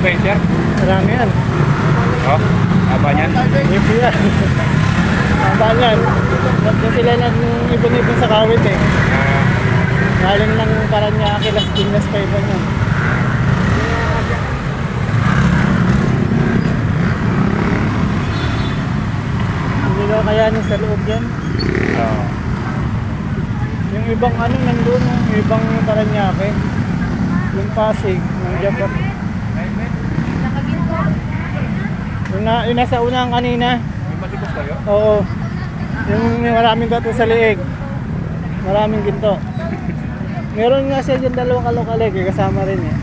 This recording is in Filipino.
ba yun, sir? Marami yan. Oh, haba niyan. Ibo yan. Haba yan. Doon sila nag-ibon-ibon sa kawit eh. Galing ng Paranaque, Las Piñas pa iba niya. Hindi daw kayanin sa loob yan. Oo. Yung ibang ano nandun, yung ibang Paranaque. Yung Pasig, ng Japan. Yung nasa unang kanina. May malikos kayo? Oo. Yung maraming gato sa liig. Maraming ginto. Meron nga siya dyan dalawang kalokalig, kasama rin eh.